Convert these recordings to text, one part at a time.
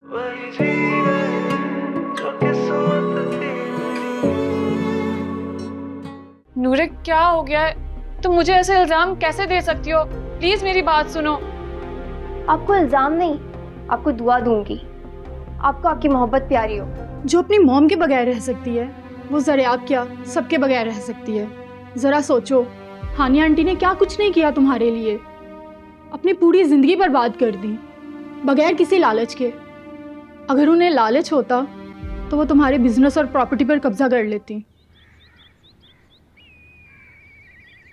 वही जी रहे जो किस्मत थी। नूरे क्या हो गया है? तुम मुझे ऐसे इल्जाम कैसे दे सकती हो? प्लीज मेरी बात सुनो। आपको इल्जाम नहीं, आपको दुआ दूंगी। आपको आपकी मोहब्बत प्यारी हो। जो अपनी मॉम के बगैर रह सकती है वो ज़रियाब क्या सबके बगैर रह सकती है। ज़रा सोचो, हानिया आंटी ने क्या कुछ नहीं किया तुम्हारे लिए। अपनी पूरी ज़िंदगी बर्बाद कर दी बगैर किसी लालच के। अगर उन्हें लालच होता तो वो तुम्हारे बिजनेस और प्रॉपर्टी पर कब्जा कर लेती।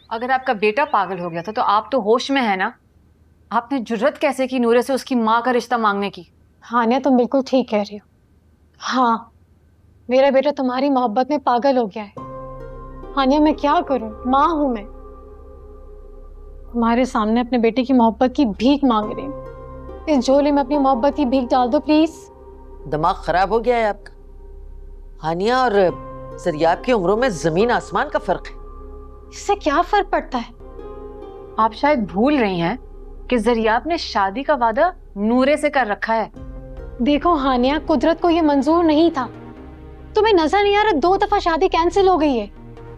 अगर आपका बेटा पागल हो गया था तो आप तो होश में है ना? आपने जुर्रत कैसे की नूरे से उसकी माँ का रिश्ता मांगने की? हानिया तुम बिल्कुल ठीक कह रही हो। हाँ, मेरा बेटा तुम्हारी मोहब्बत में पागल हो गया है। हानिया मैं क्या करूं, माँ हूं मैं। तुम्हारे सामने अपने बेटे की मोहब्बत की भीख मांग रही हूँ। इस झोले में अपनी मोहब्बत की भीख डाल दो प्लीज। दिमाग खराब हो गया है आपका? हानिया और ज़रियाब की उम्रों में जमीन आसमान का फर्क है। इससे क्या फर्क पड़ता है? आप शायद भूल रही हैं कि ज़रियाब ने शादी का वादा नूरे से कर रखा है। देखो हानिया, कुदरत को ये मंजूर नहीं था। तुम्हें नजर नहीं आ रहा 2 दफा शादी कैंसिल हो गई है,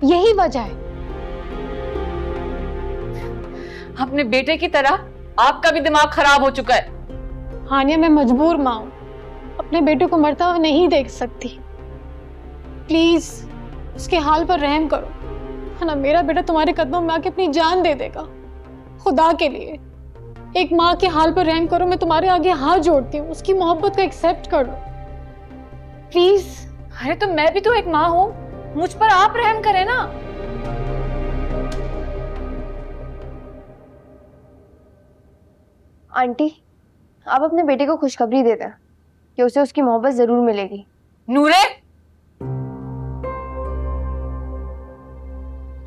यही वजह है। अपने बेटे की तरह आपका भी दिमाग खराब हो चुका है। हानिया मैं मजबूर माँ हूं, अपने बेटे को मरता हुआ नहीं देख सकती। प्लीज उसके हाल पर रहम करो, है ना? मेरा बेटा तुम्हारे कदमों में आके अपनी जान दे देगा। खुदा के लिए एक माँ के हाल पर रहम करो। मैं तुम्हारे आगे हाथ जोड़ती हूँ, उसकी मोहब्बत को एक्सेप्ट कर लो प्लीज। अरे तो मैं भी तो एक माँ हूँ, मुझ पर आप रहम करें ना। आंटी, आप अपने बेटे को खुशखबरी दे दें कि उसे उसकी मोहब्बत जरूर मिलेगी। नूरे,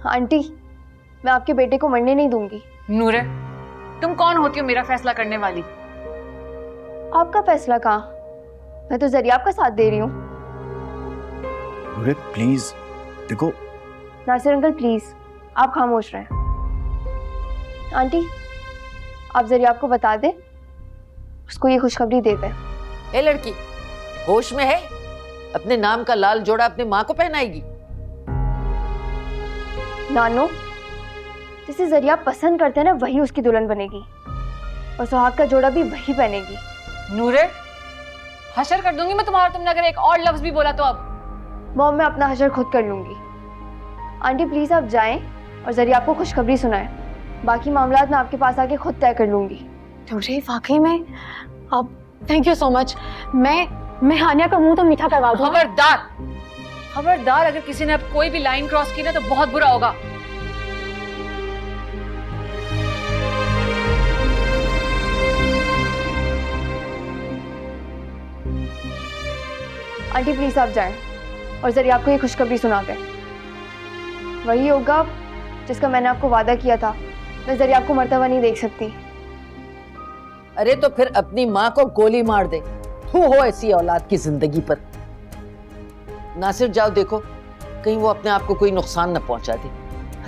आंटी, मैं आपके बेटे को मरने नहीं दूंगी। नूरे, तुम कौन होती हो मेरा फैसला करने वाली? आपका फैसला कहाँ? मैं तो ज़रियाब का साथ दे रही हूँ। नूरे प्लीज देखो। नासिर अंकल प्लीज, आप खामोश रहें। आंटी, आप ज़रियाब को बता दें, उसको ये खुशखबरी दे दें। ए लड़की, होश में है? अपने नाम का लाल जोड़ा अपनी माँ को पहनाएगी? नानो, जिसे ज़रियाब पसंद करते हैं ना, वही उसकी दुल्हन बनेगी और सुहाग का जोड़ा भी वही पहनेगी। नूरे, हशर कर दूंगी मैं तुम्हारा, तुमने अगर एक और लफ्ज भी बोला तो। अब मॉम, मैं अपना हशर खुद कर लूंगी। आंटी प्लीज आप जाएं और ज़रियाब को खुशखबरी सुनाएं। बाकी मामलात मैं आपके पास आके खुद तय कर लूंगी। नूरे वाकई में अब थैंक यू सो मच। मैं हानिया का मुंह तो मीठा करवा दूँ। खबरदार, खबरदार, अगर किसी ने अब कोई भी लाइन क्रॉस की ना तो बहुत बुरा होगा। आंटी प्लीज आप जाएं और ज़रियाब को ये खुशखबरी सुना दें। वही होगा जिसका मैंने आपको वादा किया था। मैं ज़रियाब को मरता हुआ नहीं देख सकती। अरे तो फिर अपनी माँ को गोली मार दे। तू हो ऐसी औलाद की जिंदगी पर। नासिर जाओ देखो, कहीं वो अपने आप को कोई नुकसान न पहुंचा दे।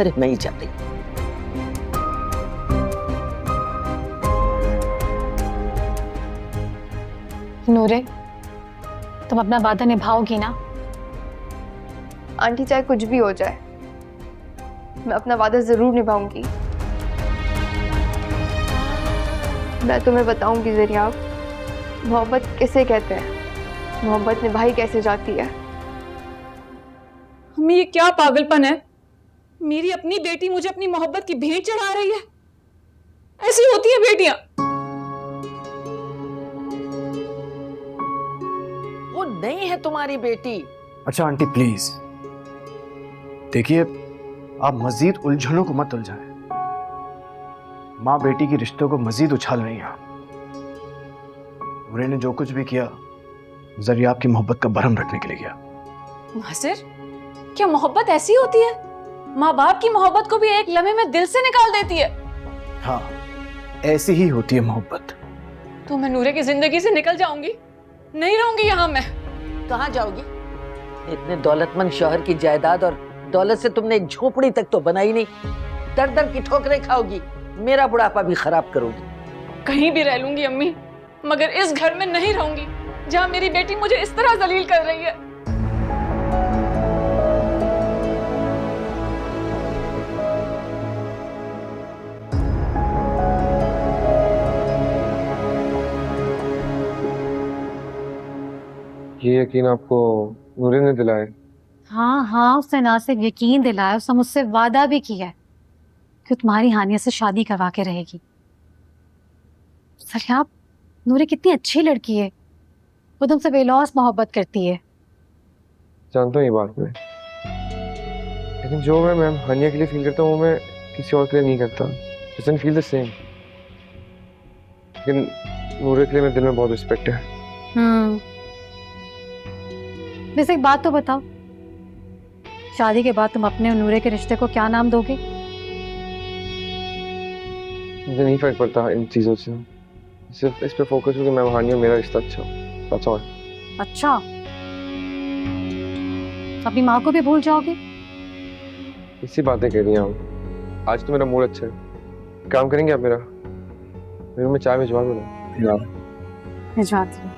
अरे मैं ही जा रही। नूरे, तुम अपना वादा निभाओगी ना? आंटी चाहे कुछ भी हो जाए, मैं अपना वादा जरूर निभाऊंगी। मैं तुम्हें बताऊंगी ज़रियाब, मोहब्बत किसे कहते हैं, मोहब्बत निभाई कैसे जाती है। हमें ये क्या पागलपन है? मेरी अपनी बेटी मुझे अपनी मोहब्बत की भेंट चढ़ा रही है। ऐसी होती है बेटियां। वो नहीं है तुम्हारी बेटी। अच्छा आंटी प्लीज देखिए, आप मजीद उलझनों को मत उलझाएं। माँ बेटी के रिश्तों को मजीद उछाल रही हैं। नूरे ने जो कुछ भी किया ज़रियाब की मोहब्बत का भरम रखने के लिए किया। नासिर, क्या मोहब्बत ऐसी होती है? माँ बाप की मोहब्बत को भी एक लम्हे में दिल से निकाल देती है। हाँ, ऐसी ही होती है मोहब्बत। तो मैं नूरे की जिंदगी से निकल जाऊंगी, नहीं रहूंगी यहाँ मैं। कहाँ जाओगी? इतने दौलतमंद शौहर की जायदाद और दौलत से तुमने एक झोपड़ी तक तो बनाई नहीं। दर दर की ठोकरें खाओगी, मेरा बुढ़ापा भी खराब करोगी। कहीं भी रह लूंगी अम्मी, मगर इस घर में नहीं रहूंगी। जहां मेरी बेटी मुझे इस तरह जलील कर रही है। ये यकीन आपको नूरे ने दिलाया? हाँ हाँ, उसने ना सिर्फ यकीन दिलाया, उसने मुझसे वादा भी किया है कि तुम्हारी हानिया से शादी करवा के रहेगी। सरियाब, नूरे कितनी अच्छी लड़की है, वो तुमसे बेलौस मोहब्बत करती है। जानता हूँ ये बात मैं, लेकिन जो मैं मैम हानिया के लिए फील करता हूँ वो मैं किसी और के लिए नहीं करता। Doesn't feel the same. लेकिन नूरे के लिए मेरे दिल में बहुत रिस्पेक्ट है। वैसे एक बात तो बताओ, शादी के बाद तुम अपने और नूरे के रिश्ते को क्या नाम दोगे? मुझे नहीं फर्क पड़ता इन चीज़ों से, सिर्फ इस पे फोकस हो कि मैं हानिया मेरा रिश्ता अच्छा हो। That's all। अच्छा, अपनी माँ को भी भूल जाओगे? इसी बातें कह रही हैं आप। आज तो मेरा मूड अच्छा है, काम करेंगे आप मेरा? मेरे में चाय भिजवा दो ना। भिजवाती हूँ।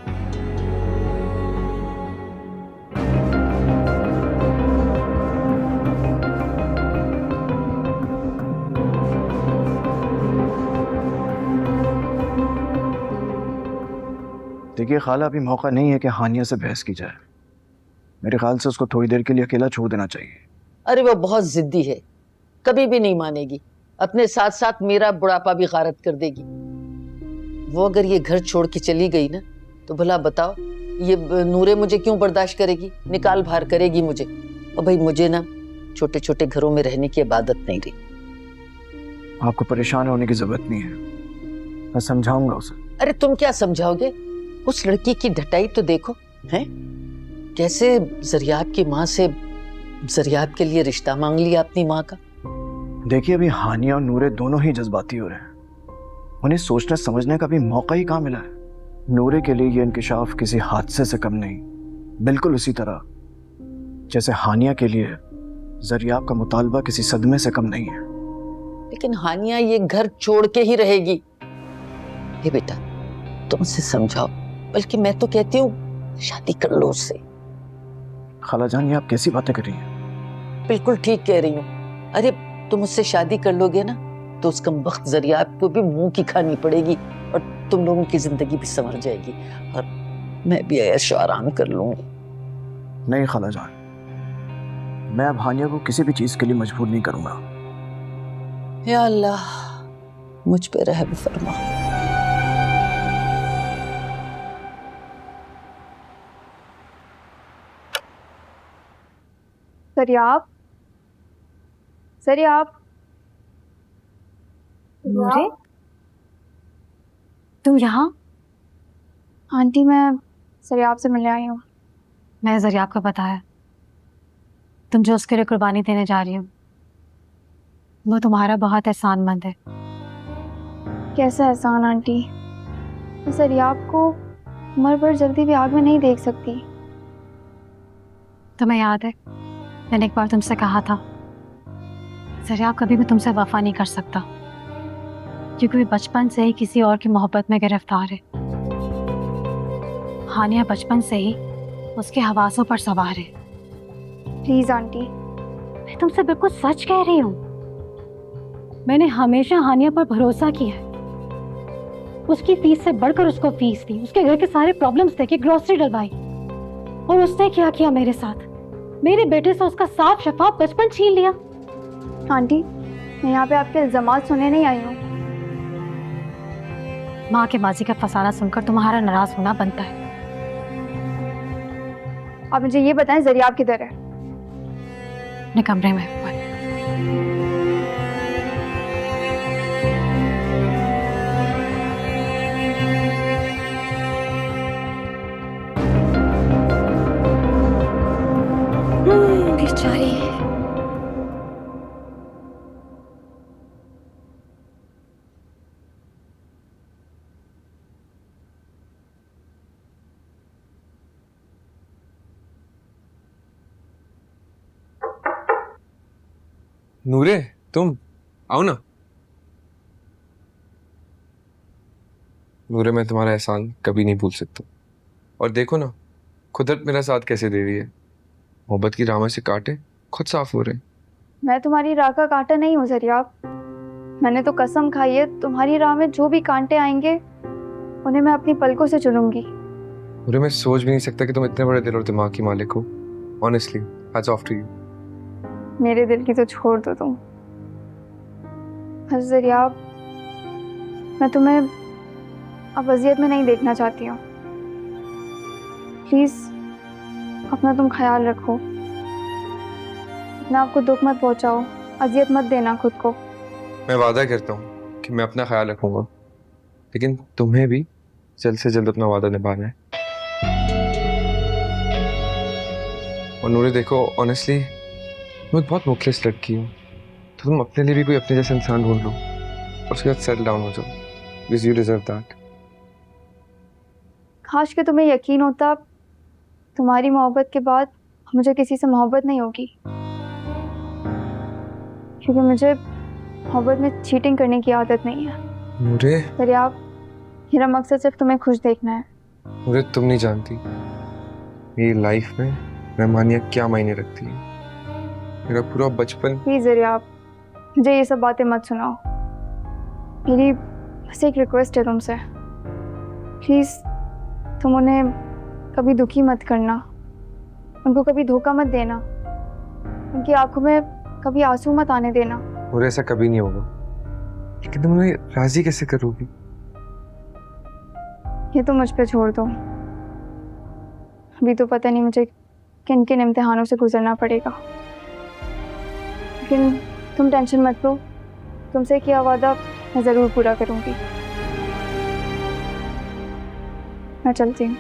देखिए खाला, अभी मौका नहीं है कि हानिया से बहस की जाए। मेरे ख्याल से उसको थोड़ी देर के लिए अकेला छोड़ देना चाहिए। अरे वो बहुत जिद्दी है, कभी भी नहीं मानेगी। अपने साथ साथ मेरा बुढ़ापा भी गारत कर देगी। वो अगर ये घर छोड़ के चली गई ना, तो भला बताओ ये नूरे मुझे क्यों बर्दाश्त करेगी, निकाल भार करेगी मुझे। और भाई मुझे ना छोटे छोटे घरों में रहने की आदत नहीं रही। आपको परेशान होने की जरूरत नहीं है, मैं समझाऊंगा उसे। अरे तुम क्या समझाओगे? उस लड़की की ढटाई तो देखो, हैं? कैसे जरियाब की माँ से जरियाब के लिए रिश्ता मांग लिया अपनी माँ का। देखिए अभी हानिया और नूरे दोनों ही जज्बाती हो रहे हैं, उन्हें सोचने समझने का भी मौका ही कहाँ मिला है। नूरे के लिए ये इंकिशाफ किसी हादसे से कम नहीं, बिल्कुल उसी तरह जैसे हानिया के लिए जरियाब का मुतालबा किसी सदमे से कम नहीं है। लेकिन हानिया ये घर छोड़ के ही रहेगी। हे बेटा, तुम उसे समझाओ, बल्कि मैं तो कहती हूँ शादी कर लो उससे। खाला जान, ये आप कैसी बातें कर रही हैं? बिल्कुल ठीक कह रही हूँ। अरे तुम उससे शादी कर लोगे ना, तो उस कमबख्त जरियाब को भी मुंह की खानी पड़ेगी और तुम लोगों की जिंदगी भी संवर जाएगी और मैं भी ऐश आराम कर लूंगी। नहीं खाला जान, मैं अब हानिया को किसी भी चीज के लिए मजबूर नहीं करूंगा। या अल्लाह, मुझ पे रहम फरमा। सरियाब, सरियाब, नूरे, तुम यहाँ? आंटी मैं सरियाब से मिलने आई हूँ। मैं जरियाब को बताया, तुम जो उसके लिए कुर्बानी देने जा रही हो वो तुम्हारा बहुत एहसानमंद है। कैसा एहसान आंटी? मैं सरियाब को उम्र भर जल्दी भी आग में नहीं देख सकती। तुम्हें याद है मैंने एक बार तुमसे कहा था सरियाब कभी भी तुमसे वफा नहीं कर सकता, क्योंकि वो बचपन से ही किसी और की मोहब्बत में गिरफ्तार है। हानिया बचपन से ही उसके हवासों पर सवार है। Please aunty. मैं तुमसे बिल्कुल सच कह रही हूँ। मैंने हमेशा हानिया पर भरोसा किया है। उसकी फीस से बढ़कर उसको फीस दी, उसके घर के सारे प्रॉब्लम्स देखे, ग्रोसरी डलवाई, और उसने क्या किया मेरे साथ? मेरे बेटे से उसका साफ शफाफ बचपन छीन लिया। आंटी मैं यहाँ पे आपके इल्जामात सुनने नहीं आई हूँ। माँ के माजी का फसाना सुनकर तुम्हारा नाराज होना बनता है। आप मुझे ये बताएं जरियाब किधर है? अपने कमरे में ऊपर। बेचारी। नूरे, तुम आओ ना। नूरे, मैं तुम्हारा एहसान कभी नहीं भूल सकता और देखो ना, कुदरत मेरा साथ कैसे दे रही है। मोहब्बत की राह में से कांटे खुद साफ हो रहे हैं। मैं तुम्हारी राह का कांटा नहीं हूँ जरियाब। मैंने तो कसम खाई है, तुम्हारी राह में जो भी कांटे आएंगे उन्हें मैं अपनी पलकों से चुनूंगी। मुझे मैं सोच भी नहीं सकता कि तुम इतने बड़े दिल और दिमाग की मालिक हो। Honestly, hats off to you. मेरे दिल की तो छोड़ दो तुम। बस जरियाब, मैं तुम्हें अब अजियत में नहीं देखना चाहती हूँ। प्लीज अपना तुम ख्याल रखो, अपना आपको दुख मत पहुंचाओ, अजियत मत देना खुद को। मैं वादा करता हूँ कि मैं अपना ख्याल रखूंगा, लेकिन तुम्हें भी जल्द से जल्द अपना वादा निभाना है। और नूरे देखो, ऑनेस्टली मैं एक बहुत मुखलिस लड़की हूँ, तो तुम अपने लिए भी कोई अपने जैसा इंसान ढूंढ लो और उसके बाद सेटल डाउन हो जाओ, बिकॉज़ यू डिजर्व दैट। काश कि तुम्हें यकीन होता तुम्हारी मोहब्बत के बाद मुझे किसी से मोहब्बत नहीं होगी, क्योंकि मुझे मोहब्बत में चीटिंग करने की आदत नहीं है। नूरे, दरियाब, मेरा मकसद सिर्फ तुम्हें खुश देखना है। नूरे तुम नहीं जानती मेरी लाइफ में मेहमानियाँ क्या मायने रखती है। मेरा पूरा बचपन। प्लीज दरियाब, मुझे ये सब बातें मत सुनाओ। मेरी बस एक रिक्वेस्ट है तुमसे, प्लीज तुम उन्हें कभी दुखी मत करना, उनको कभी धोखा मत देना, उनकी आंखों में कभी आंसू मत आने देना। और ऐसा कभी नहीं होगा। लेकिन तुम उन्हें राजी कैसे करोगी? ये तो मुझ पे छोड़ दो। अभी तो पता नहीं मुझे किन किन इम्तिहानों से गुजरना पड़ेगा, लेकिन तुम टेंशन मत लो, तुमसे किया वादा मैं ज़रूर पूरा करूँगी। मैं चलती हूँ।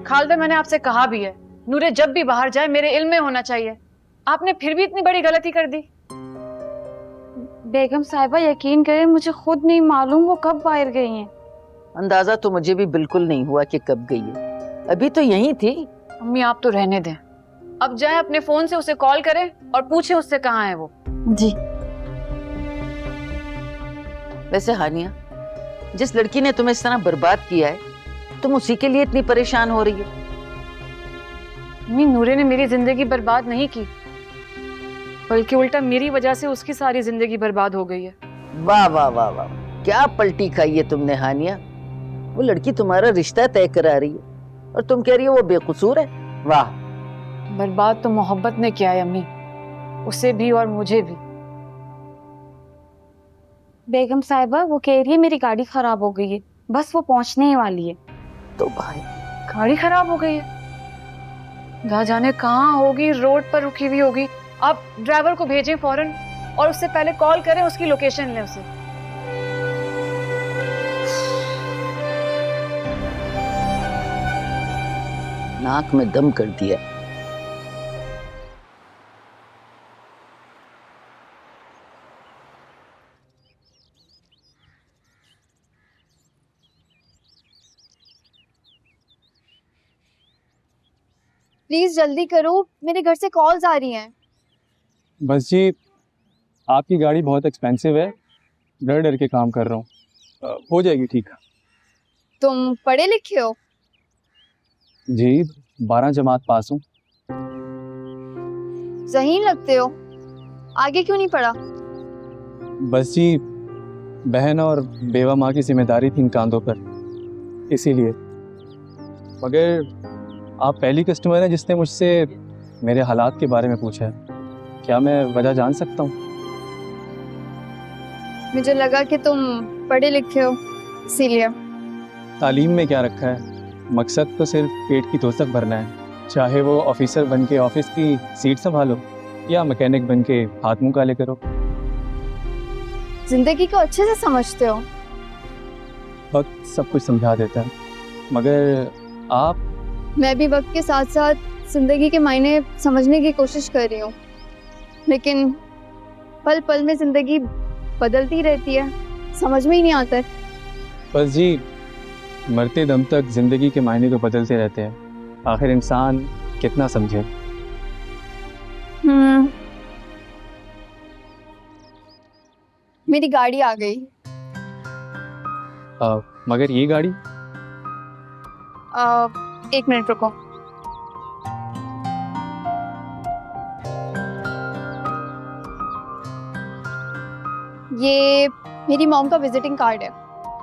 खालिदा, मैंने आपसे कहा भी है, नूरे जब भी बाहर जाए मेरे इल्म में होना चाहिए। आपने फिर भी इतनी बड़ी गलती कर दी। बेगम साहिबा, यकीन करें मुझे खुद नहीं मालूम वो कब बाहर गई हैं। अंदाजा तो मुझे भी बिल्कुल नहीं हुआ कि कब गई है, अभी तो यहीं थी। अम्मी आप तो रहने दें, अब जाए अपने फोन से उसे कॉल करें और पूछें उससे कहाँ है वो। जी। वैसे हानिया, जिस लड़की ने तुम्हें इस तरह बर्बाद किया है, तुम उसी के लिए इतनी परेशान हो रही हो? अम्मी, नूरे ने मेरी जिंदगी बर्बाद नहीं की, बल्कि उल्टा मेरी वजह से उसकी सारी जिंदगी बर्बाद हो गई है। वाह वाह वाह वाह, क्या पलटी खाई है तुमने हानिया। वो लड़की तुम्हारा रिश्ता तय करा रही है और तुम कह रही हो वो बेकसूर है। वाह। बर्बाद तो मोहब्बत ने किया है अम्मी, उसे भी और मुझे भी। बेगम साहिबा, वो कह रही है मेरी गाड़ी खराब हो गई है, बस वो पहुंचने ही वाली है। तो भाई, गाड़ी खराब हो गई है? ना जाने कहाँ होगी, रोड पर रुकी हुई होगी। आप ड्राइवर को भेजें फौरन और उससे पहले कॉल करें, उसकी लोकेशन लें उसे। नाक में दम कर दिया। प्लीज जल्दी करो, मेरे घर से कॉल्स आ रही हैं। बस जी, आपकी गाड़ी बहुत एक्सपेंसिव है, डर डर के काम कर रहा हूँ, हो जाएगी ठीक। तुम पढ़े लिखे हो? जी, 12 जमात पास हूँ। ज़हीन लगते हो, आगे क्यों नहीं पढ़ा? बस जी, बहन और बेवा माँ की जिम्मेदारी थी इन कांधों पर, इसीलिए। मगर आप पहली कस्टमर हैं जिसने मुझसे मेरे हालात के बारे में पूछा है। क्या मैं वजह जान सकता हूँ? मुझे लगा कि तुम पढ़े लिखे हो, इसीलिए। तालीम में क्या रखा है, मकसद तो सिर्फ पेट की तोसक भरना है। चाहे वो ऑफिसर बन के ऑफिस की सीट संभालो या मैकेनिक बन के हाथ मुंह काले करो। जिंदगी को अच्छे से समझते हो। वक्त सब कुछ समझा देता है, मगर आप? मैं भी वक्त के साथ साथ जिंदगी के मायने समझने की कोशिश कर रही हूँ, लेकिन पल पल में जिंदगी बदलती रहती है, समझ में ही नहीं आता है। बस जी, मरते दम तक जिंदगी के मायने तो बदलते रहते हैं। आखिर इंसान कितना समझे। मेरी गाड़ी आ गई। मगर ये गाड़ी एक मिनट रुको। ये मेरी मॉम का विजिटिंग कार्ड है,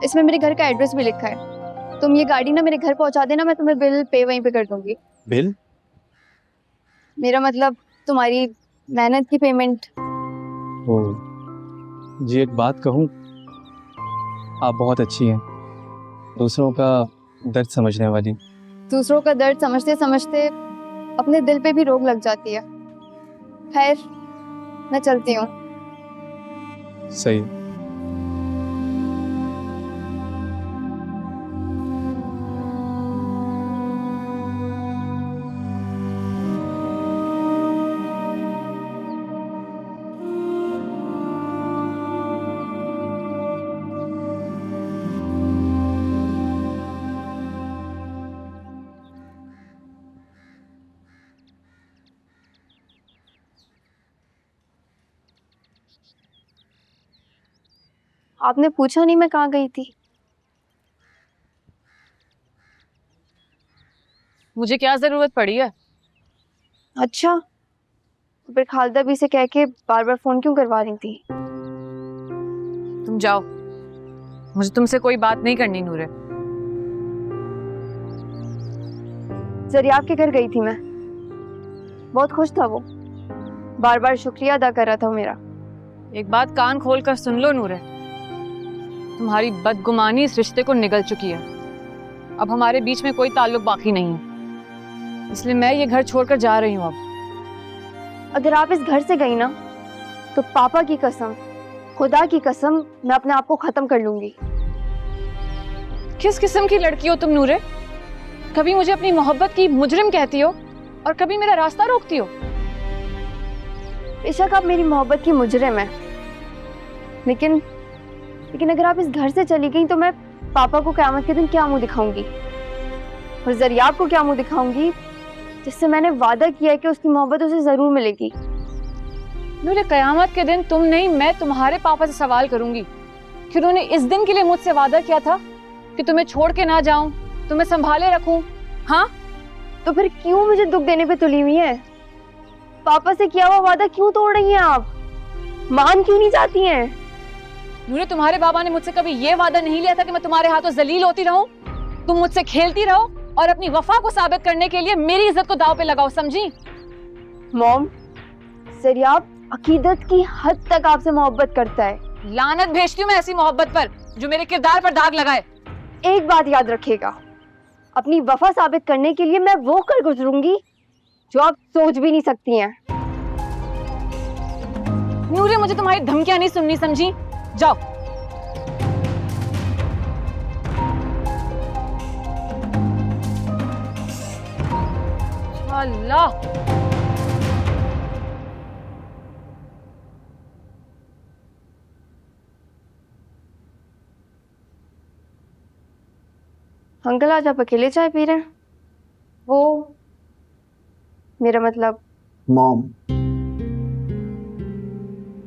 इसमें मेरे घर का एड्रेस भी लिखा है। तुम ये गाड़ी ना मेरे घर पहुंचा देना, मैं तुम्हें बिल पे वहीं पे कर दूंगी। बिल? मेरा मतलब तुम्हारी मेहनत की पेमेंट। ओ जी, एक बात कहूँ, आप बहुत अच्छी हैं, दूसरों का दर्द समझने वाली। दूसरों का दर्द समझते समझते अपने दिल पे भी रोग लग जाती है। खैर, मैं चलती हूँ। सही। आपने पूछा नहीं मैं कहाँ गई थी? मुझे क्या जरूरत पड़ी है? अच्छा, तो फिर खालदा भी से कह के बार बार फोन क्यों करवा रही थी? तुम जाओ, मुझे तुमसे कोई बात नहीं करनी नूरे। जरियाब के घर गई थी मैं, बहुत खुश था वो, बार बार शुक्रिया अदा कर रहा था मेरा। एक बात कान खोल कर सुन लो नूरे, तुम्हारी बदगुमानी इस रिश्ते को निगल चुकी है। अब हमारे बीच में कोई ताल्लुक बाकी नहीं है, इसलिए मैं ये घर छोड़कर जा रही हूँ। अब अगर आप इस घर से गई ना, तो पापा की कसम, खुदा की कसम, मैं अपने आप को खत्म कर लूंगी। किस किस्म की लड़की हो तुम नूरे? कभी मुझे अपनी मोहब्बत की मुजरिम कहती हो और कभी मेरा रास्ता रोकती हो। बेशक आप मेरी मोहब्बत की मुजरिम है, लेकिन अगर आप इस घर से चली गई तो मैं पापा को क़यामत के दिन क्या मुंह दिखाऊंगी, और जरियाब को क्या मुंह दिखाऊंगी, जिससे मैंने वादा किया है कि उसकी मोहब्बत उसे जरूर मिलेगी। नूरे, क़यामत के दिन तुम नहीं, मैं तुम्हारे पापा से सवाल करूंगी कि उन्होंने इस दिन के लिए मुझसे वादा किया था कि तुम्हें छोड़ के ना जाऊं, तुम्हें संभाले रखूं। हाँ, तो फिर क्यों मुझे दुख देने पे तुली हुई है? पापा से किया हुआ वादा क्यों तोड़ रही हैं आप? मान क्यों नहीं जाती हैं? नूरे, तुम्हारे बाबा ने मुझसे कभी ये वादा नहीं लिया था कि मैं तुम्हारे हाथों जलील होती रहूं, तुम मुझसे खेलती रहो और अपनी वफा को साबित करने के लिए मेरी इज्जत को दांव पे लगाओ, समझी? मॉम, जरियाब अकीदत की हद तक आपसे मोहब्बत करता है। लानत भेजती हूँ मैं ऐसी मोहब्बत पर जो मेरे किरदार पर दाग लगाए। एक बात याद रखिएगा, अपनी वफा साबित करने के लिए मैं वो कर गुजरूंगी जो आप सोच भी नहीं सकती हैं। नूरे, मुझे तुम्हारी धमकियां नहीं सुननी, समझी? जाओ। अल्लाह, अंकल आज आप अकेले चाय पी रहे हैं? वो मेरा मतलब मॉम,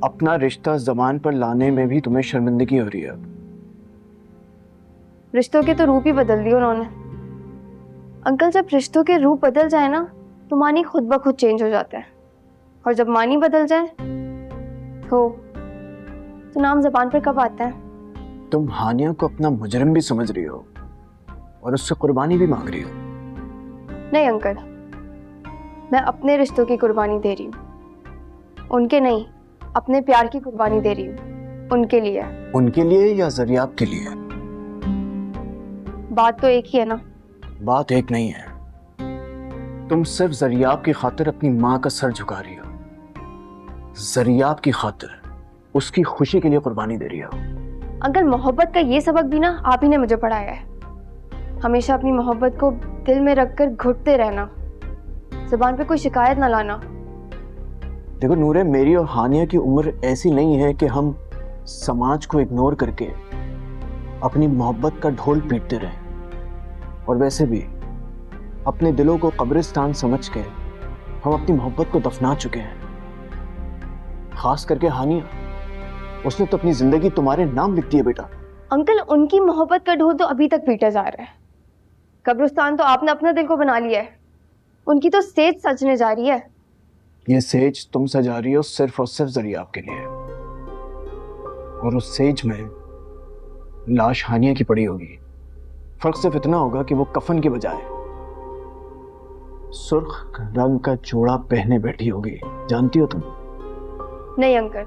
अपना रिश्ता ज़बान पर लाने में भी तुम्हें शर्मिंदगी हो रही है। रिश्तों के तो रूप ही बदल दिए उन्होंने। अंकल, जब रिश्तों के रूप बदल जाए ना, तो मानी खुद ब खुद चेंज हो जाता है, और जब मानी बदल जाए तो नाम ज़बान पर कब आता है? तुम हानिया को अपना मुजरिम भी समझ रही हो और उससे कुर्बानी भी मांग रही हो। नहीं अंकल, मैं अपने रिश्तों की कुर्बानी दे रही हूँ, उनके नहीं, अपने प्यार की कुर्बानी दे रही हूँ। उनके लिए। उनके लिए या जरियाब के लिए? बात तो एक ही है ना। बात एक नहीं है। तुम सिर्फ जरियाब की खातिर अपनी माँ का सर झुका रही हो, जरियाब की खातिर उसकी खुशी के लिए कुर्बानी दे रही हो। अंकल, मोहब्बत का ये सबक भी ना आप ही ने मुझे पढ़ाया है। हमेशा अपनी मोहब्बत को दिल में रखकर घुटते रहना, ज़बान पे कोई शिकायत ना लाना। देखो नूरे, मेरी और हानिया की उम्र ऐसी नहीं है कि हम समाज को इग्नोर करके अपनी मोहब्बत का ढोल पीटते रहें। और वैसे भी अपने दिलों को कब्रिस्तान समझ के हम अपनी मोहब्बत को दफना चुके हैं। खास करके हानिया, उसने तो अपनी जिंदगी तुम्हारे नाम लिख दी है बेटा। अंकल, उनकी मोहब्बत का ढोल तो अभी तक पीटा जा रहा है। कब्रिस्तान तो आपने अपना दिल को बना लिया है, उनकी तो सेज सजने जा रही है। ये सेज तुम सजा रही हो सिर्फ और सिर्फ जरिया आपके लिए, और उस सेज में लाश हानिया की पड़ी होगी। फर्क सिर्फ इतना होगा कि वो कफन के बजाय सुर्ख रंग का जोड़ा पहने बैठी होगी। जानती हो तुम? नहीं अंकल,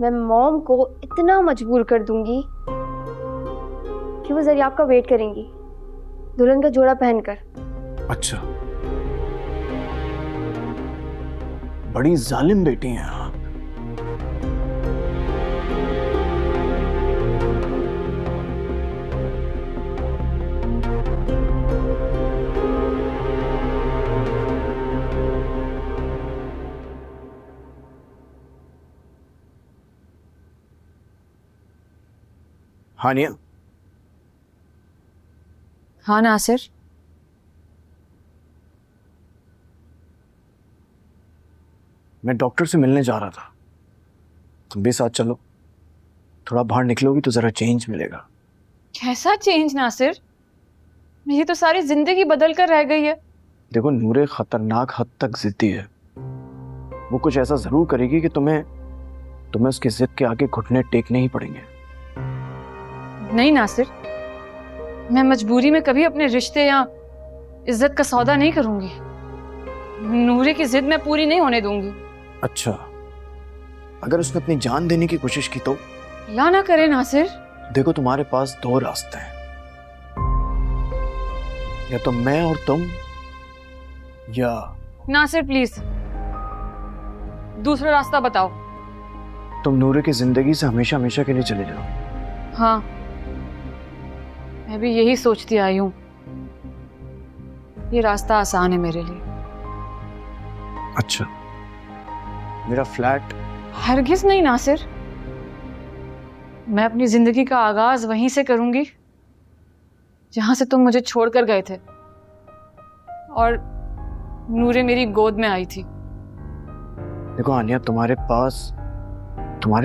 मैं मॉम को इतना मजबूर कर दूंगी कि वो जरिया आपका वेट करेंगी दुल्हन का जोड़ा पहनकर। अच्छा, बड़ी जालिम बेटी हैं आप। हानिया, हाँ नासिर, मैं डॉक्टर से मिलने जा रहा था, तुम भी साथ चलो। थोड़ा बाहर निकलोगी तो जरा चेंज मिलेगा। कैसा चेंज नासिर? मेरी तो सारी जिंदगी बदल कर रह गई है। देखो, नूरे खतरनाक हद तक जिद्दी है। वो कुछ ऐसा जरूर करेगी कि तुम्हें उसकी जिद के आगे घुटने टेकने ही पड़ेंगे। नहीं नासिर, मैं मजबूरी में कभी अपने रिश्ते या इज्जत का सौदा नहीं करूंगी। नूरे की जिद मैं पूरी नहीं होने दूंगी। अच्छा, अगर उसने अपनी जान देने की कोशिश की तो? ला ना करे नासिर। देखो, तुम्हारे पास दो रास्ते हैं, या तो मैं और तुम, या नासिर प्लीज दूसरा रास्ता बताओ। तुम नूरे की जिंदगी से हमेशा हमेशा के लिए चले जाओ। हाँ, मैं भी यही सोचती आई हूं। ये रास्ता आसान है मेरे लिए। अच्छा, मेरा फ्लैट? हरगिज नहीं नासिर, मैं अपनी जिंदगी का आगाज वहीं से करूंगी जहां से तुम मुझे छोड़कर गए थे और नूरे मेरी गोद में आई थी। देखो आनिया, तुम्हारे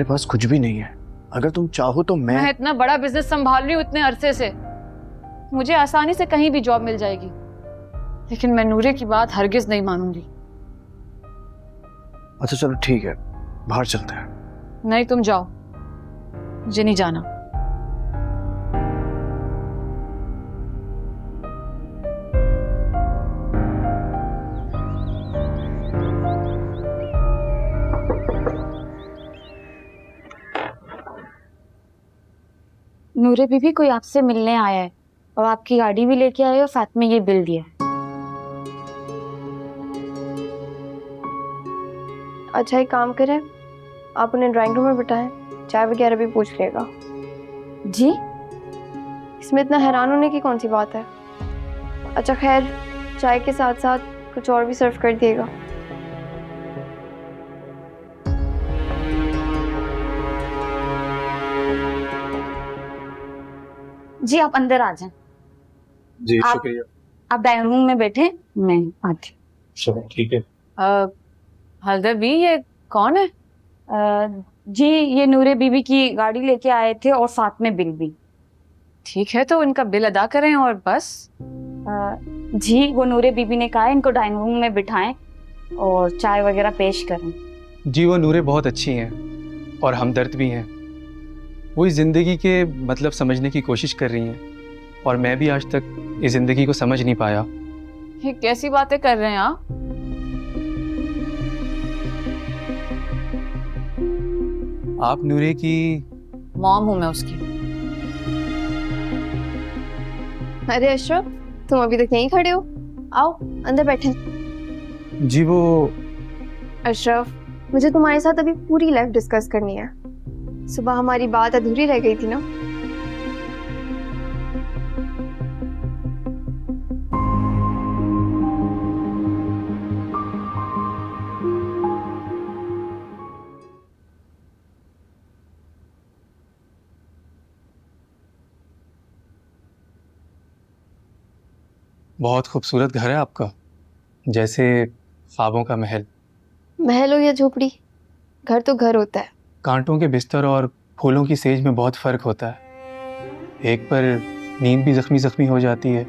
पास कुछ भी नहीं है। अगर तुम चाहो तो मैं इतना बड़ा बिजनेस संभाल रही हूँ इतने अरसे से, मुझे आसानी से कहीं भी जॉब मिल जाएगी, लेकिन मैं नूरे की बात हरगिज नहीं मानूंगी। अच्छा चलो ठीक है, बाहर चलते हैं। नहीं, तुम जाओ, मुझे नहीं जाना। नूरे बीबी, कोई आपसे मिलने आया है और आपकी गाड़ी भी लेके आए और साथ में ये बिल दिया है। अच्छा, एक काम करें, आप उन्हें ड्राइंग रूम में बिठाएं, चाय वगैरह भी पूछ लेगा। जी? इसमें इतना हैरान होने की कौन सी बात है। अच्छा खैर, चाय के साथ साथ कुछ और भी सर्व कर दिएगा। जी आप अंदर आ जाएं। जी आप- शुक्रिया। आप डाइनिंग रूम में बैठे, मैं आती चलो ठीक है। हलदर भी, ये कौन है? हूँ। जी ये नूरे बीबी की गाड़ी लेके आए थे और साथ में बिल भी। ठीक है, तो इनका बिल अदा करें और बस। जी वो नूरे बीबी ने कहा है इनको डाइनिंग रूम में बिठाएं और चाय वगैरह पेश करें। जी वो नूरे बहुत अच्छी हैं और हमदर्द भी हैं। वो इस ज़िंदगी के मतलब समझने की कोशिश कर रही हैं और मैं भी आज तक इस ज़िंदगी को समझ नहीं पाया। ये कैसी बातें कर रहे हैं आप? आप नूरे की? मॉम हूं मैं उसकी। अरे अशरफ, तुम अभी तक यहीं खड़े हो? आओ अंदर बैठे। जी वो अशरफ, मुझे तुम्हारे साथ अभी पूरी लाइफ डिस्कस करनी है। सुबह हमारी बात अधूरी रह गई थी ना। बहुत खूबसूरत घर है आपका, जैसे ख्वाबों का महल। महल हो या झोपड़ी, घर तो घर होता है। कांटों के बिस्तर और फूलों की सेज में बहुत फ़र्क होता है। एक पर नींद भी जख्मी जख्मी हो जाती है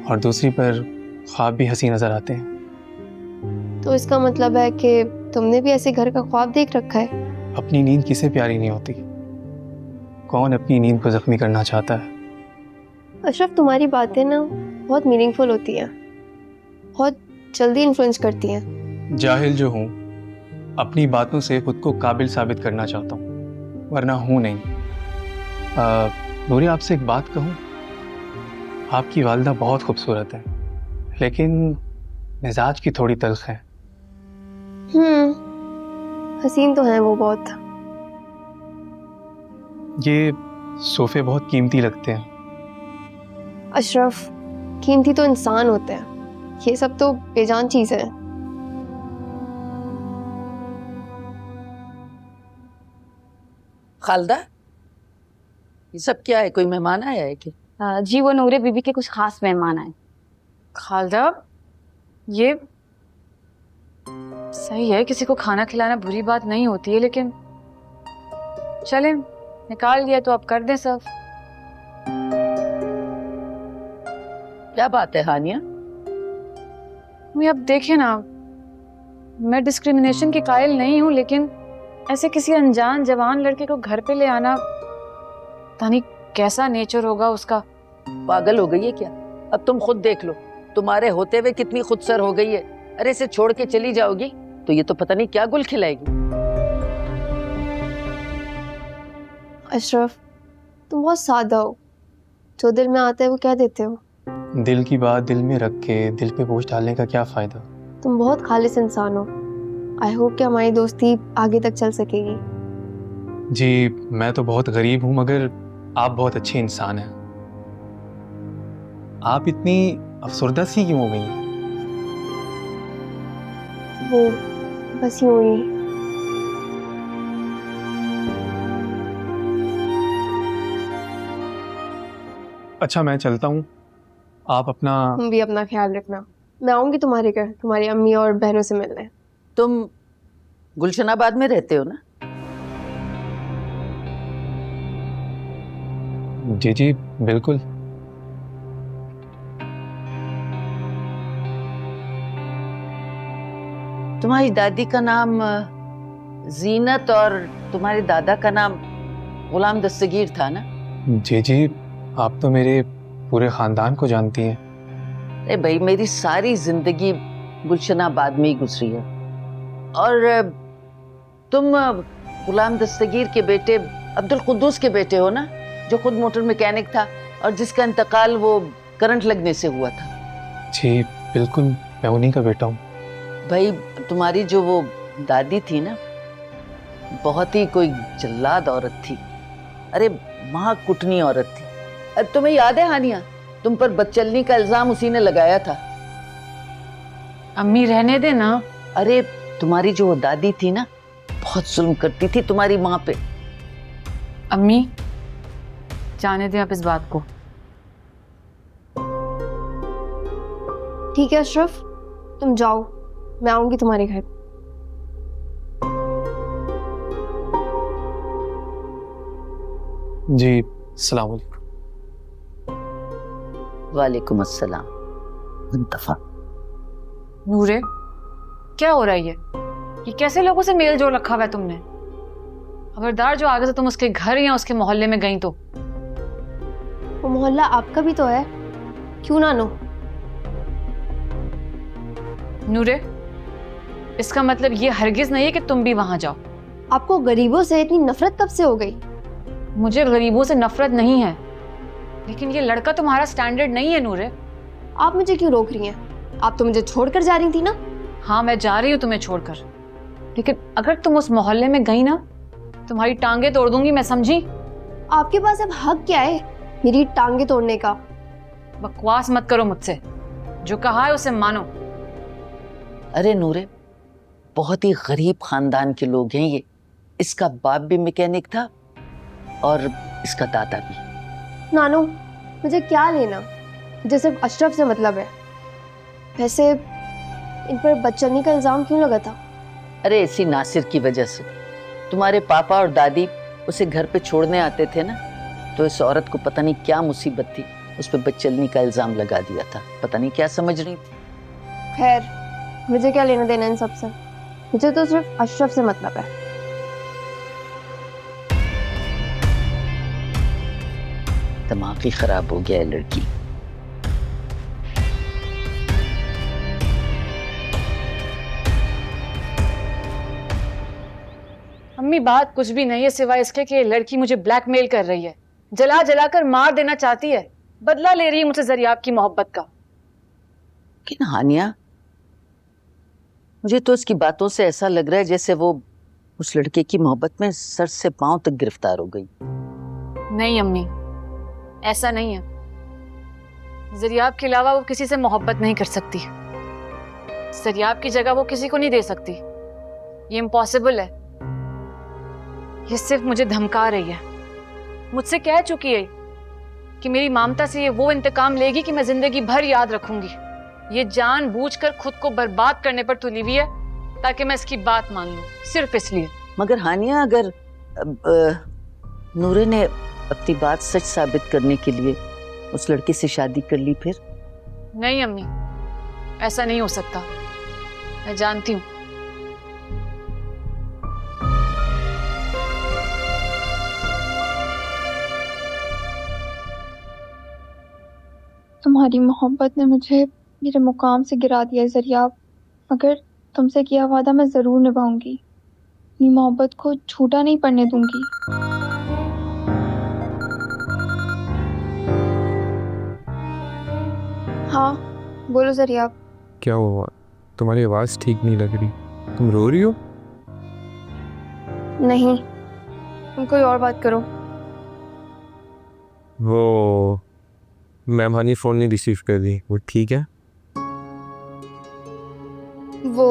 और दूसरी पर ख्वाब भी हंसी नज़र आते हैं। तो इसका मतलब है कि तुमने भी ऐसे घर का ख्वाब देख रखा है? अपनी नींद किसे प्यारी नहीं होती, कौन अपनी नींद को जख्मी करना चाहता है। अशरफ, तुम्हारी बातें ना बहुत मीनिंगफुल होती हैं, बहुत जल्दी इन्फ्लुएंस करती हैं। जाहिल जो हूँ, अपनी बातों से खुद को काबिल साबित करना चाहता हूँ, वरना हूँ नहीं। नूरे, आपसे एक बात कहूँ, आपकी वालिदा बहुत खूबसूरत है, लेकिन मिजाज की थोड़ी तल्ख है। हसीन तो हैं वो बहुत। ये सोफे बहुत कीमती लगते हैं। अशरफ, कीमती तो इंसान होते हैं, ये सब तो बेजान चीज़ है। खालदा, ये सब क्या है? कोई मेहमान आया है क्या? जी वो नूरे बीबी के कुछ खास मेहमान आए। खालदा, ये सही है, किसी को खाना खिलाना बुरी बात नहीं होती है, लेकिन चलें, निकाल दिया तो अब कर दें सब। क्या बात है हानिया? मैं अब देखें ना, मैं डिस्क्रिमिनेशन की कायल नहीं हूँ, लेकिन ऐसे किसी अनजान जवान लड़के को घर पे ले आना, पता नहीं कैसा नेचर होगा उसका। पागल हो गई है क्या? अब तुम खुद देख लो, तुम्हारे होते हुए कितनी खुदसर हो गई है। अरे इसे छोड़ के चली जाओगी तो ये तो पता नहीं क्या गुल खिलाएगी। अशरफ, तुम बहुत सादा हो, जो दिल में आता है वो कह देते हो। दिल की बात दिल में रख के दिल पे बोझ डालने का क्या फ़ायदा। तुम बहुत खालिस इंसान हो। आई होप कि हमारी दोस्ती आगे तक चल सकेगी। जी, मैं तो बहुत गरीब हूँ, मगर आप बहुत अच्छे इंसान हैं। आप इतनी अफसरदा सी क्यों हो गई हैं? वो बस यूं ही। अच्छा, मैं चलता हूँ, आप अपना। तुम भी अपना ख्याल रखना। मैं आऊंगी तुम्हारे घर, तुम्हारी अम्मी और बहनों से मिलने। तुम गुलशनाबाद में रहते हो ना? जी जी बिल्कुल। तुम्हारी दादी का नाम जीनत और तुम्हारे दादा का नाम गुलाम दस्तगीर था ना? जी जी, आप तो मेरे पूरे ख़ानदान को जानती हैं। अरे भाई, मेरी सारी जिंदगी गुलशनाबाद में ही गुजरी है। और तुम गुलाम दस्तगीर के बेटे अब्दुल कुद्दूस के बेटे हो ना, जो खुद मोटर मैकेनिक था और जिसका इंतकाल वो करंट लगने से हुआ था। जी बिल्कुल, मैं उन्हीं का बेटा हूँ। भाई, तुम्हारी जो वो दादी थी ना, बहुत ही कोई जल्लाद औरत थी। अरे महा कुटनी औरत थी। अब तुम्हें याद है हानिया, तुम पर बदचलनी का इल्जाम उसी ने लगाया था। अम्मी रहने दे ना। अरे तुम्हारी जो वो दादी थी ना, बहुत जुल्म करती थी तुम्हारी माँ पे। अम्मी, जाने दें आप इस बात को। ठीक है अशरफ, तुम जाओ, मैं आऊंगी तुम्हारे घर। जी, अस्सलाम वालेकुम। वालेकुम अस्सलाम। मुंतफा। नूरे, क्या हो रहा है ये कैसे लोगों से मेल जोल रखा हुआ है तुमने? खबरदार, जो आगे से तुम उसके घर या उसके मोहल्ले में गई तो। वो मोहल्ला आपका भी तो है, क्यों ना नो? नूरे, इसका मतलब ये हरगिज नहीं है कि तुम भी वहां जाओ। आपको गरीबों से इतनी नफरत कब से हो गई? मुझे गरीबों से नफरत नहीं है, लेकिन ये लड़का तुम्हारा स्टैंडर्ड नहीं है नूरे। आप मुझे क्यों रोक रही हैं? आप तो मुझे छोड़कर जा रही थी ना? हाँ, मैं जा रही हूँ तुम्हें छोड़कर, लेकिन अगर तुम उस मोहल्ले में गई ना, तुम्हारी टांगे तोड़ दूंगी मैं, समझी? आपके पास अब हक क्या है मेरी टांगे तोड़ने का? बकवास मत करो मुझसे, जो कहा है उसे मानो। अरे नूरे, बहुत ही गरीब खानदान के लोग हैं ये। इसका बाप भी मैकेनिक था और इसका दादा भी। नानो, मुझे क्या लेना? मुझे सिर्फ अशरफ से मतलब है। वैसे इन पर बदचलनी का इल्ज़ाम क्यों लगा था? अरे इसी नासिर की वजह से। तुम्हारे पापा और दादी उसे घर पे छोड़ने आते थे ना, तो इस औरत को पता नहीं क्या मुसीबत थी, उस पर बदचलनी का इल्ज़ाम लगा दिया था। पता नहीं क्या समझ रही थी। खैर, मुझे क्या लेना देना इन सब से? मुझे तो सिर्फ अशरफ से मतलब है। दिमाग ही खराब हो गया है लड़की। अम्मी बात कुछ भी नहीं है सिवाय इसके कि ये लड़की मुझे ब्लैकमेल कर रही है, जला जला कर मार देना चाहती है, बदला ले रही है मुझसे जरियाब की मोहब्बत का। लेकिन हानिया, मुझे तो उसकी बातों से ऐसा लग रहा है जैसे वो उस लड़के की मोहब्बत में सर से पांव तक गिरफ्तार हो गई। नहीं अम्मी, ऐसा नहीं है। जरियाब के अलावा वो किसी से मोहब्बत नहीं कर सकती। जरियाब की जगह वो किसी को नहीं दे सकती, ये इम्पॉसिबल है। ये सिर्फ मुझे धमका रही है। मुझसे कह चुकी है कि मेरी ममता से ये वो इंतकाम लेगी कि मैं जिंदगी भर याद रखूंगी। ये जानबूझकर खुद को बर्बाद करने पर तुली हुई है ताकि मैं इसकी बात मान लूं, सिर्फ इसलिए। मगर हानिया, अगर नूरे ने अपनी बात सच साबित करने के लिए उस लड़के से शादी कर ली फिर? नहीं अम्मी, ऐसा नहीं हो सकता। मैं जानती हूँ। तुम्हारी मोहब्बत ने मुझे मेरे मुकाम से गिरा दिया जरियाब। मगर तुमसे किया वादा मैं ज़रूर निभाऊंगी। अपनी मोहब्बत को झूठा नहीं पड़ने दूंगी। हाँ, बोलो जरियाब। क्या हुआ? तुम्हारी आवाज़ ठीक नहीं लग रही। तुम रो रही हो? नहीं, तुम कोई और बात करो। वो मैम हानी फ़ोन नहीं रिसीव कर दी, वो ठीक है? वो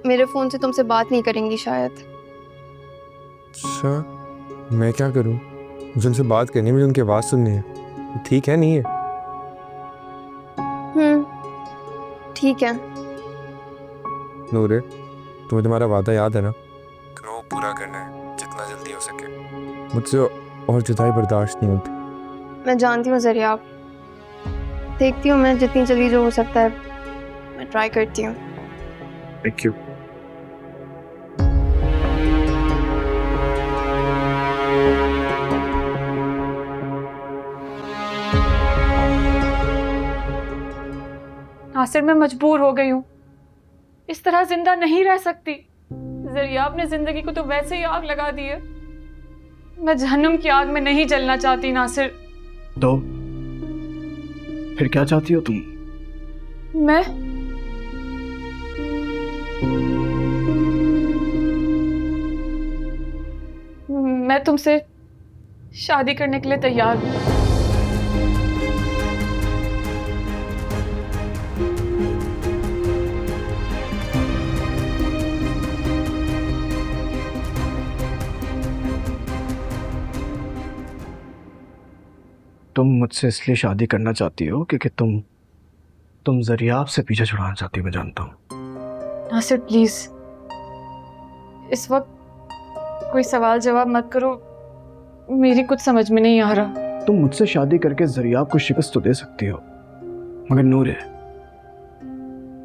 मेरे फ़ोन से तुमसे बात नहीं करेंगी शायद। अच्छा, मैं क्या करूं? मुझे उनसे बात करनी है, मुझे उनकी आवाज़ सुननी है। वो ठीक है नहीं है? ठीक है। नूरे, तुम्हें तुम्हारा वादा याद है ना? कि वो पूरा करना है जितना जल्दी हो सके। मुझसे और जुदाई बर्दाश्त नहीं होती। मैं जानती हूँ जरियाब, देखती हूँ मैं जितनी जल्दी जो हो सकता है मैं ट्राई करती हूँ। Thank you. नासिर, मैं मजबूर हो गई हूँ। इस तरह जिंदा नहीं रह सकती। जरियाब ने जिंदगी को तो वैसे ही आग लगा दी है। मैं जहन्नुम की आग में नहीं जलना चाहती नासिर। तो फिर क्या चाहती हो तुम? मैं तुमसे शादी करने के लिए तैयार हूँ। तुम मुझसे इसलिए शादी करना चाहती हो क्योंकि तुम जरियाब से पीछे छुड़ाना चाहती हो, मैं जानता हूँ। नासिर प्लीज, इस वक्त कोई सवाल जवाब मत करो। मेरी कुछ समझ में नहीं आ रहा। तुम मुझसे शादी करके जरियाब को शिकस्त तो दे सकती हो, मगर नूरे,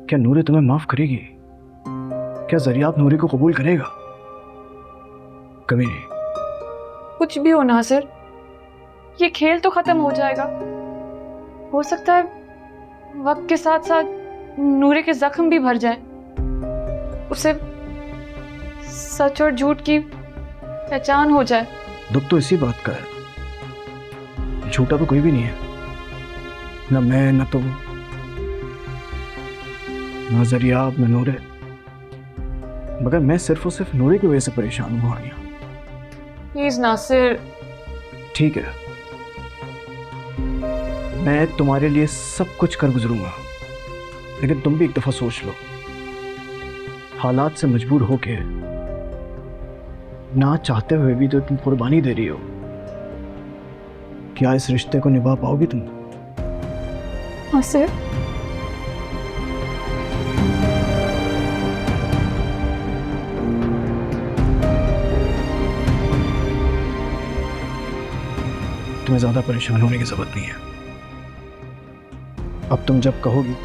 क्या नूरे तुम्हें माफ करेगी? क्या जरियाब नूरे को कबूल करेगा? कभी नहीं। कुछ भी हो नासिर, ये खेल तो खत्म हो जाएगा। हो सकता है वक्त के साथ साथ नूरे के जख्म भी भर जाएं। उसे सच और झूठ की पहचान हो जाए। दुख तो इसी बात का है, झूठा तो कोई भी नहीं है, ना मैं, ना तुम, ना जरियाब, ना नूरे। मगर मैं सिर्फ और सिर्फ नूरे की वजह से परेशान हूँ। प्लीज नासिर। ठीक है, मैं तुम्हारे लिए सब कुछ कर गुजरूंगा, लेकिन तुम भी एक दफा सोच लो, हालात से मजबूर होके, ना चाहते हुए भी तो तुम कुर्बानी दे रही हो। क्या इस रिश्ते को निभा पाओगी तुम? हाँ सर। तुम्हें ज्यादा परेशान होने की जरूरत नहीं है। अब तुम जब कहोगी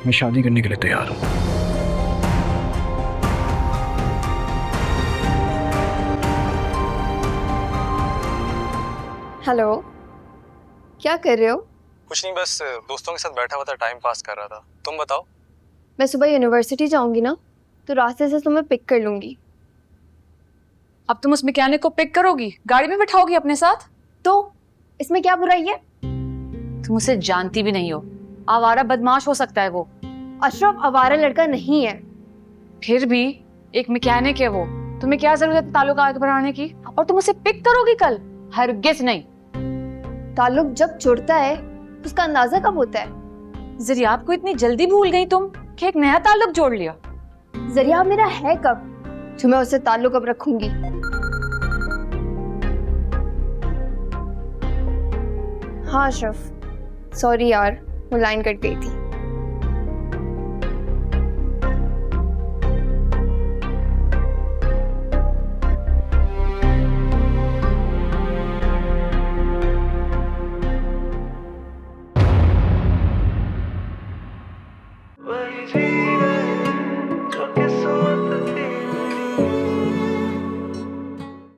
मैं शादी करने के लिए तैयार हूं। हेलो, क्या कर रहे हो? कुछ नहीं, बस दोस्तों के साथ बैठा हुआ था, टाइम पास कर रहा था। तुम बताओ। मैं सुबह यूनिवर्सिटी जाऊंगी ना, तो रास्ते से तुम्हें पिक कर लूंगी। अब तुम उस मैकेनिक को पिक करोगी, गाड़ी में बिठाओगी अपने साथ? तो इसमें क्या बुराई है? तुम उसे जानती भी नहीं हो, आवारा बदमाश हो सकता है वो। अशरफ आवारा लड़का नहीं है। फिर भी एक मैकेनिक है वो, तुम्हें क्या जरूरत है ताल्लुक आगे बढ़ाने की? और तुम उसे पिक करोगी कल? हरगिज़ नहीं। ताल्लुक जब जुड़ता है उसका अंदाजा कब होता है? जरिया आपको इतनी जल्दी भूल गई तुम कि एक नया ताल्लुक जोड़ लिया। जरिया मेरा है कब जो मैं उससे ताल्लुक अब रखूंगी? हाँ अशरफ, सॉरी यार, वो लाइन कट गई थी।